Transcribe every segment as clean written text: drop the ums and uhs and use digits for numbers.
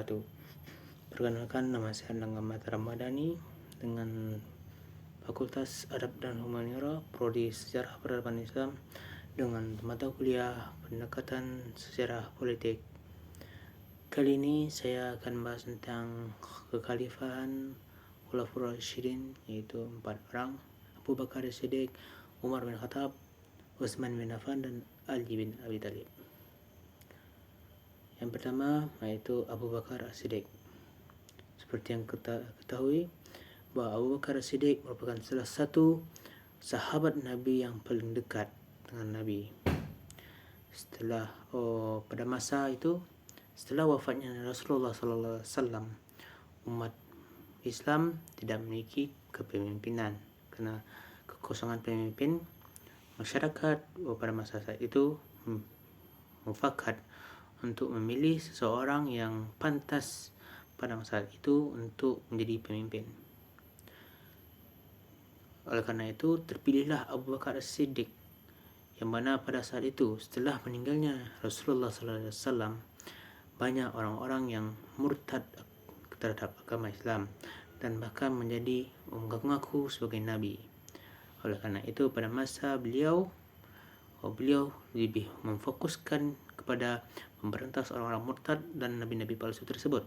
wabarakatuh. Perkenalkan, nama saya Angga Mata Ramadhani dengan Fakultas Adab dan Humaniora, Prodi Sejarah Peradaban Islam dengan mata kuliah Pendekatan Sejarah Politik. Kali ini saya akan bahas tentang kekhalifahan Khulafaur Rasyidin, yaitu 4 orang: Abu Bakar As-Siddiq, Umar bin Khattab, Utsman bin Affan, dan Ali bin Abi Thalib. Yang pertama yaitu Abu Bakar As-Siddiq. Seperti yang kita ketahui bahwa Abu Bakar As-Siddiq merupakan salah satu sahabat Nabi yang paling dekat dengan Nabi. Pada masa itu, setelah wafatnya Rasulullah SAW, umat Islam tidak memiliki kepemimpinan karena kekosongan pemimpin. Masyarakat pada masa saat itu mufakat untuk memilih seseorang yang pantas pada masa itu untuk menjadi pemimpin. Oleh karena itu, terpilihlah Abu Bakar As-Siddiq, yang mana pada saat itu setelah meninggalnya Rasulullah SAW, banyak orang-orang yang murtad terhadap agama Islam dan bahkan menjadi mengaku sebagai Nabi. Oleh karena itu, pada masa beliau lebih memfokuskan kepada memberantas orang-orang murtad dan nabi-nabi palsu tersebut.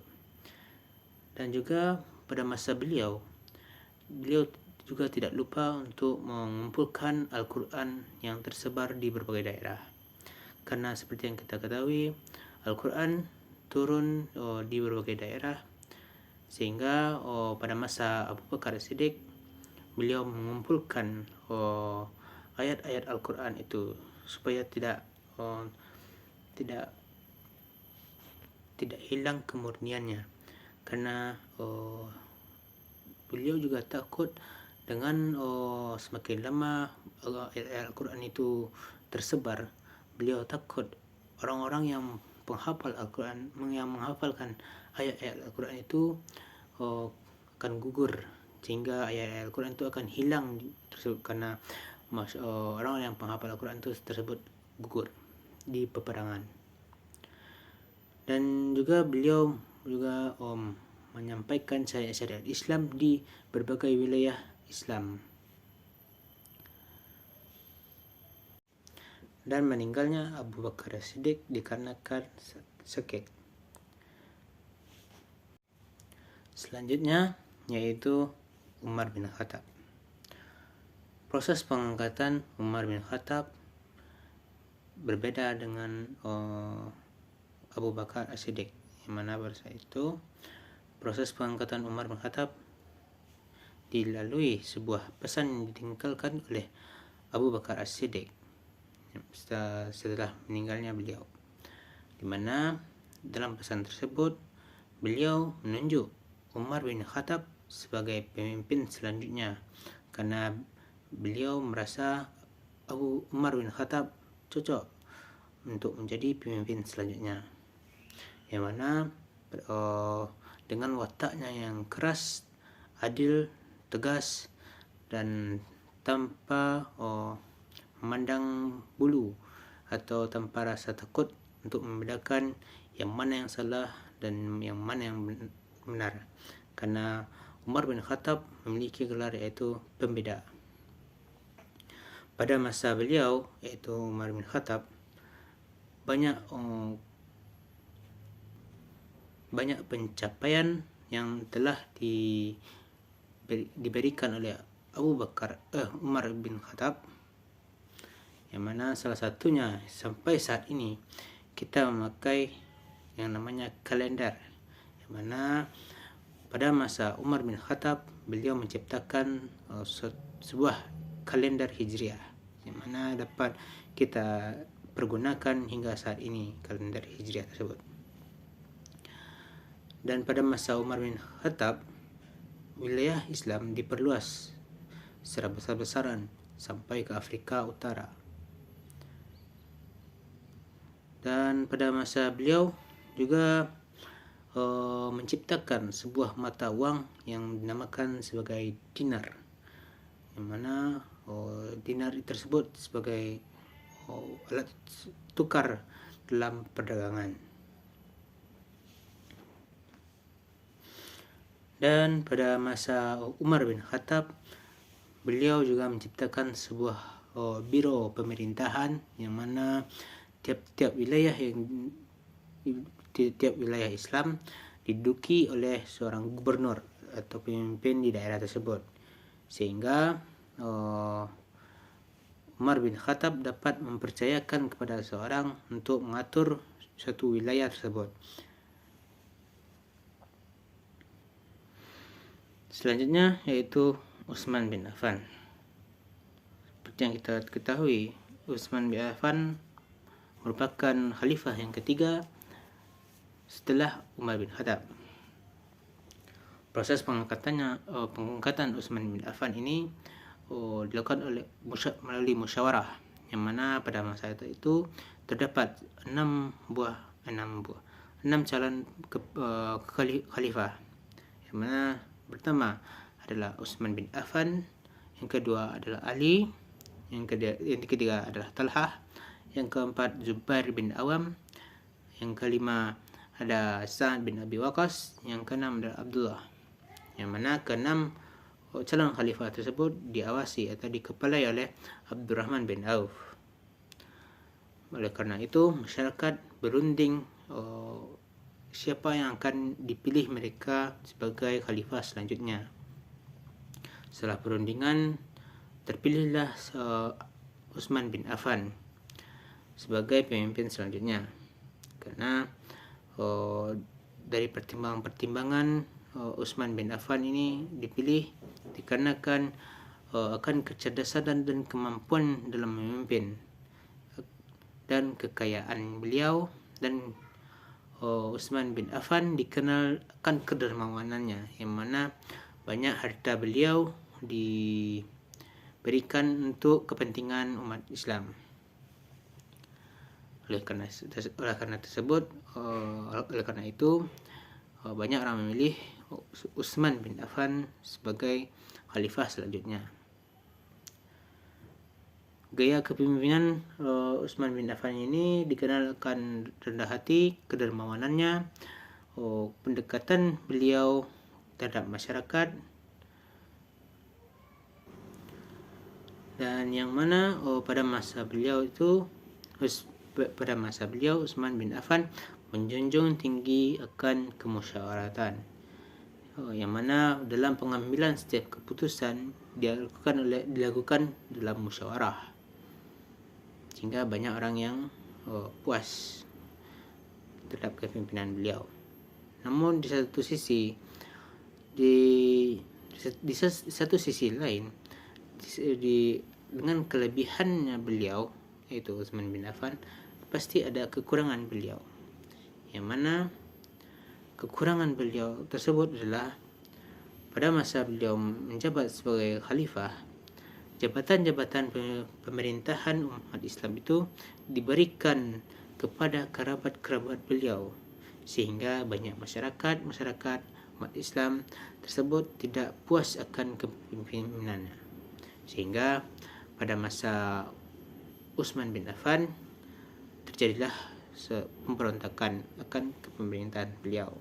Dan juga pada masa beliau juga tidak lupa untuk mengumpulkan Al-Quran yang tersebar di berbagai daerah. Karena seperti yang kita ketahui, Al-Quran turun di berbagai daerah, sehingga pada masa Abu Bakar As-Siddiq, beliau mengumpulkan ayat-ayat Al-Quran itu supaya tidak hilang kemurniannya, karena beliau juga takut dengan semakin lama ayat Al-Quran itu tersebar. Beliau takut orang-orang yang penghafal Al-Quran, yang menghafalkan ayat-ayat Al-Quran itu akan gugur, sehingga ayat Al-Quran itu akan hilang tersebut, karena orang yang penghafal Al-Quran itu tersebut gugur di peperangan. Dan juga beliau juga menyampaikan syariat Islam di berbagai wilayah Islam. Dan meninggalnya Abu Bakar As-Siddiq dikarenakan sakit. Selanjutnya yaitu Umar bin Khattab. Proses pengangkatan Umar bin Khattab berbeda dengan Abu Bakar As-Siddiq, yang mana pada saat itu proses pengangkatan Umar bin Khattab dilalui sebuah pesan yang ditinggalkan oleh Abu Bakar As-Siddiq setelah meninggalnya beliau, di mana dalam pesan tersebut beliau menunjuk Umar bin Khattab sebagai pemimpin selanjutnya, karena beliau merasa Umar bin Khattab cocok untuk menjadi pemimpin selanjutnya, yang mana dengan wataknya yang keras, adil, tegas, dan tanpa memandang bulu atau tanpa rasa takut untuk membedakan yang mana yang salah dan yang mana yang benar, karena Umar bin Khattab memiliki gelar yaitu pembeda. Pada masa beliau, yaitu Umar bin Khattab, banyak pencapaian yang telah diberikan oleh Umar bin Khattab, yang mana salah satunya sampai saat ini kita memakai yang namanya kalender, yang mana pada masa Umar bin Khattab beliau menciptakan sebuah kalender Hijriah, yang mana dapat kita pergunakan hingga saat ini kalender Hijriah tersebut. Dan pada masa Umar bin Khattab, wilayah Islam diperluas secara besar-besaran sampai ke Afrika Utara. Dan pada masa beliau juga menciptakan sebuah mata uang yang dinamakan sebagai dinar, yang mana dinar tersebut sebagai alat tukar dalam perdagangan. Dan pada masa Umar bin Khattab, beliau juga menciptakan sebuah biro pemerintahan yang mana tiap-tiap wilayah Islam diduduki oleh seorang gubernur atau pemimpin di daerah tersebut, sehingga Umar bin Khattab dapat mempercayakan kepada seorang untuk mengatur suatu wilayah tersebut. Selanjutnya yaitu Utsman bin Affan. Seperti yang kita ketahui, Utsman bin Affan merupakan khalifah yang ketiga setelah Umar bin Khattab. Proses pengangkatan Utsman bin Affan ini dilakukan melalui musyawarah, yang mana pada masa itu terdapat 6 calon khalifah, yang mana pertama adalah Utsman bin Affan, yang kedua adalah Ali, yang ketiga adalah Talhah, yang keempat Zubair bin Awam, yang kelima ada Sa'ad bin Abi Waqqas, yang keenam adalah Abdullah, yang mana keenam calon khalifah tersebut diawasi atau dikepalai oleh Abdurrahman bin Auf. Oleh kerana itu, masyarakat berunding siapa yang akan dipilih mereka sebagai khalifah selanjutnya. Setelah perundingan, terpilihlah Utsman bin Affan sebagai pemimpin selanjutnya. Karena dari pertimbangan Utsman bin Affan ini dipilih dikarenakan akan kecerdasan dan kemampuan dalam memimpin dan kekayaan beliau, dan Utsman bin Affan dikenal akan kedermawanannya, yang mana banyak harta beliau diberikan untuk kepentingan umat Islam. Oleh kerana itu banyak orang memilih Utsman bin Affan sebagai khalifah selanjutnya. Gaya kepemimpinan Utsman bin Affan ini dikenal akan rendah hati, kedermawanannya, pendekatan beliau terhadap masyarakat, dan yang mana pada masa beliau Utsman bin Affan menjunjung tinggi akan kemusyawaratan, yang mana dalam pengambilan setiap keputusan dilakukan dalam musyawarah, sehingga banyak orang yang puas terhadap kepimpinan beliau. Namun di satu sisi lain, dengan kelebihannya beliau, yaitu Utsman bin Affan, pasti ada kekurangan beliau, yang mana kekurangan beliau tersebut adalah pada masa beliau menjabat sebagai khalifah, jabatan-jabatan pemerintahan umat Islam itu diberikan kepada kerabat-kerabat beliau, sehingga banyak masyarakat umat Islam tersebut tidak puas akan kepemimpinannya, sehingga pada masa Utsman bin Affan terjadilah pemberontakan akan kepemerintahan beliau.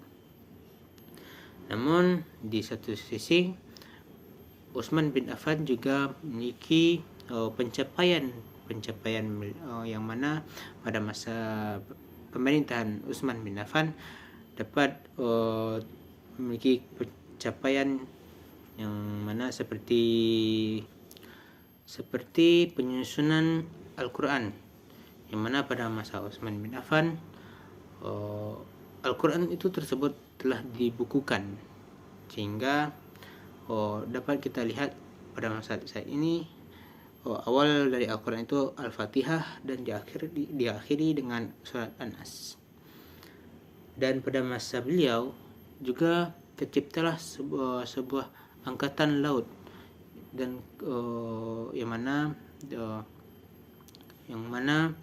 Namun di satu sisi, Utsman bin Affan juga memiliki pencapaian yang mana pada masa pemerintahan Utsman bin Affan dapat memiliki pencapaian yang mana seperti penyusunan Al-Quran, yang mana pada masa Utsman bin Affan Al-Quran itu tersebut telah dibukukan, sehingga dapat kita lihat pada masa saat ini awal dari Al-Quran itu Al-Fatihah dan diakhiri dengan surat An-Nas. Dan pada masa beliau juga terciptalah sebuah angkatan laut, dan yang mana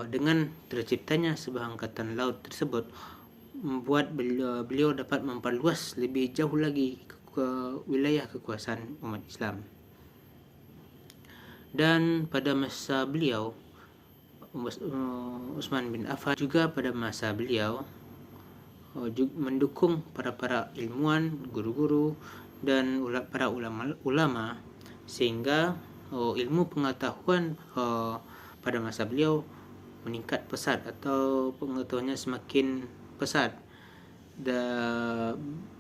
dengan terciptanya sebuah angkatan laut tersebut membuat beliau dapat memperluas lebih jauh lagi ke wilayah kekuasaan umat Islam. Dan pada masa beliau Utsman bin Affan juga pada masa beliau mendukung para ilmuwan, guru-guru dan para ulama sehingga ilmu pengetahuan pada masa beliau meningkat pesat atau pengetahuannya semakin pesat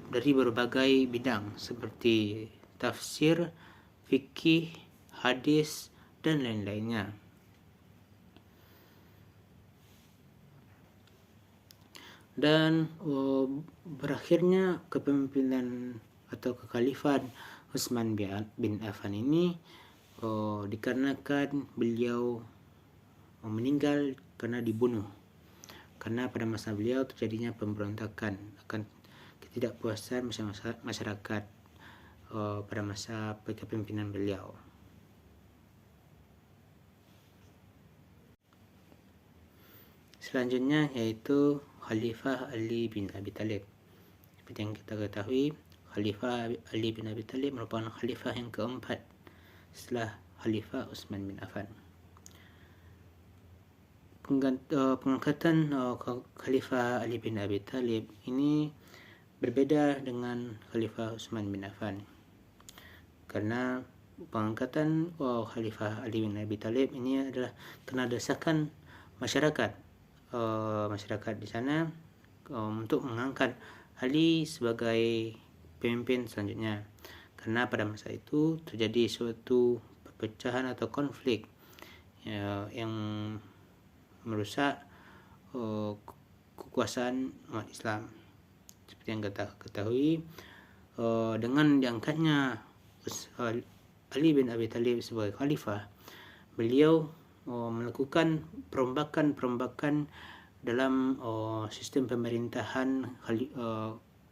dari berbagai bidang seperti tafsir, fikih, hadis dan lain-lainnya. Dan berakhirnya kepemimpinan atau kekhalifahan Utsman bin Affan ini dikarenakan beliau meninggal karena dibunuh, karena pada masa beliau terjadinya pemberontakan akan ketidakpuasan masyarakat pada masa kepemimpinan beliau. Selanjutnya yaitu Khalifah Ali bin Abi Talib. Seperti yang kita ketahui, Khalifah Ali bin Abi Talib merupakan khalifah yang keempat setelah Khalifah Utsman bin Affan. Pengangkatan Khalifah Ali bin Abi Talib ini berbeda dengan Khalifah Utsman bin Affan, karena pengangkatan Khalifah Ali bin Abi Talib ini adalah kena desakan masyarakat di sana untuk mengangkat Ali sebagai pemimpin selanjutnya, karena pada masa itu terjadi suatu perpecahan atau konflik yang merusak kekuasaan umat Islam. Seperti yang kita ketahui, dengan diangkatnya Ali bin Abi Talib sebagai khalifah, beliau melakukan perombakan dalam sistem pemerintahan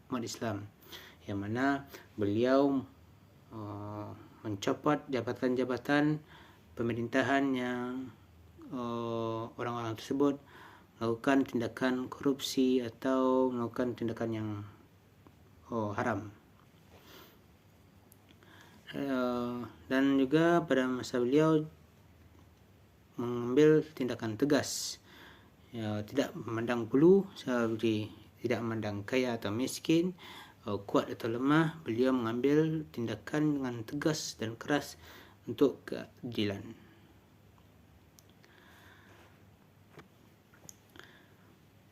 umat Islam, yang mana beliau mencopot jabatan-jabatan pemerintahan yang orang-orang tersebut melakukan tindakan korupsi atau melakukan tindakan yang haram. Dan juga pada masa beliau mengambil tindakan tegas, tidak memandang bulu, seperti tidak memandang kaya atau miskin, kuat atau lemah. Beliau mengambil tindakan dengan tegas dan keras untuk keadilan.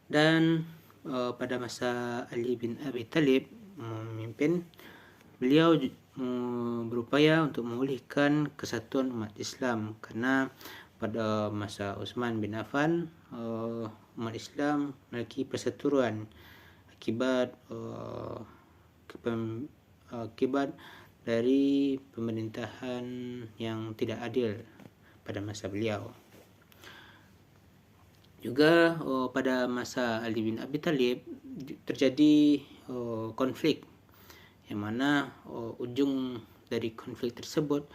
Dan pada masa Ali bin Abi Talib memimpin, beliau berupaya untuk memulihkan kesatuan umat Islam, karena pada masa Utsman bin Affan umat Islam memiliki perseteruan akibat dari pemerintahan yang tidak adil pada masa beliau. Juga pada masa Ali bin Abi Talib terjadi konflik, yang mana ujung dari konflik tersebut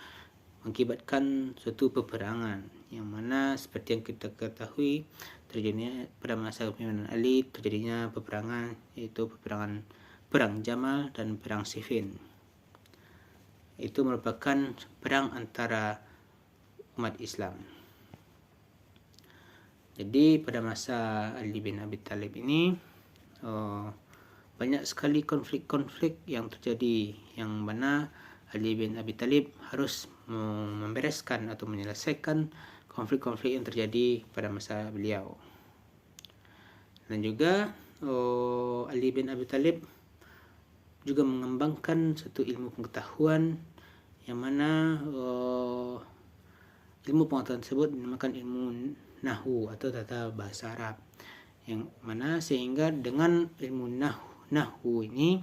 mengakibatkan suatu peperangan, yang mana seperti yang kita ketahui terjadinya pada masa kepemimpinan Ali terjadinya peperangan, yaitu perang Jamal dan perang Siffin. Itu merupakan perang antara umat Islam. Jadi pada masa Ali bin Abi Talib ini banyak sekali konflik-konflik yang terjadi, yang mana Ali bin Abi Talib harus membereskan atau menyelesaikan konflik-konflik yang terjadi pada masa beliau. Dan juga Ali bin Abi Talib juga mengembangkan satu ilmu pengetahuan, yang mana ilmu pengetahuan tersebut dinamakan ilmu Nahwu atau tata bahasa Arab, yang mana sehingga dengan ilmu Nahwu ini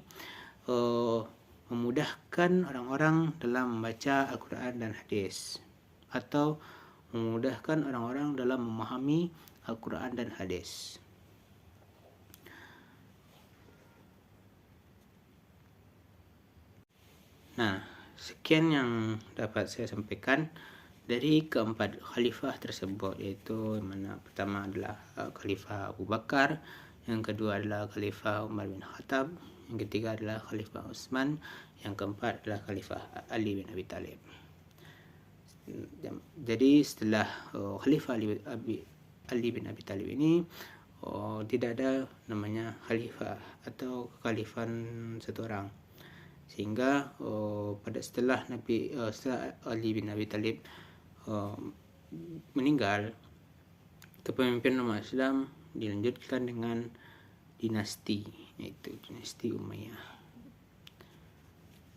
memudahkan orang-orang dalam membaca Al-Quran dan hadis, atau memudahkan orang-orang dalam memahami Al-Quran dan hadis. Nah, sekian yang dapat saya sampaikan dari keempat khalifah tersebut, yaitu yang mana pertama adalah Khalifah Abu Bakar, yang kedua adalah Khalifah Umar bin Khattab, yang ketiga adalah Khalifah Utsman, yang keempat adalah Khalifah Ali bin Abi Talib. Jadi setelah Khalifah Ali bin Abi Talib ini, tidak ada namanya khalifah atau kekhalifan satu orang. Sehingga setelah Ali bin Abi Thalib meninggal, kepemimpinan umat Islam dilanjutkan dengan dinasti, yaitu dinasti Umayyah.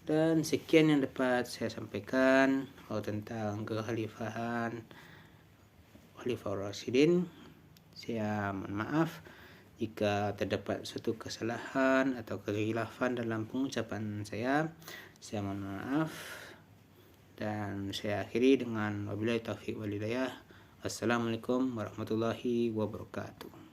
Dan sekian yang dapat saya sampaikan tentang kekhalifahan Khalifah Rasyidin. Saya mohon maaf jika terdapat suatu kesalahan atau kekhilafan dalam pengucapan saya. Saya mohon maaf, dan saya akhiri dengan wabillahi taufiq wal hidayah. Assalamualaikum warahmatullahi wabarakatuh.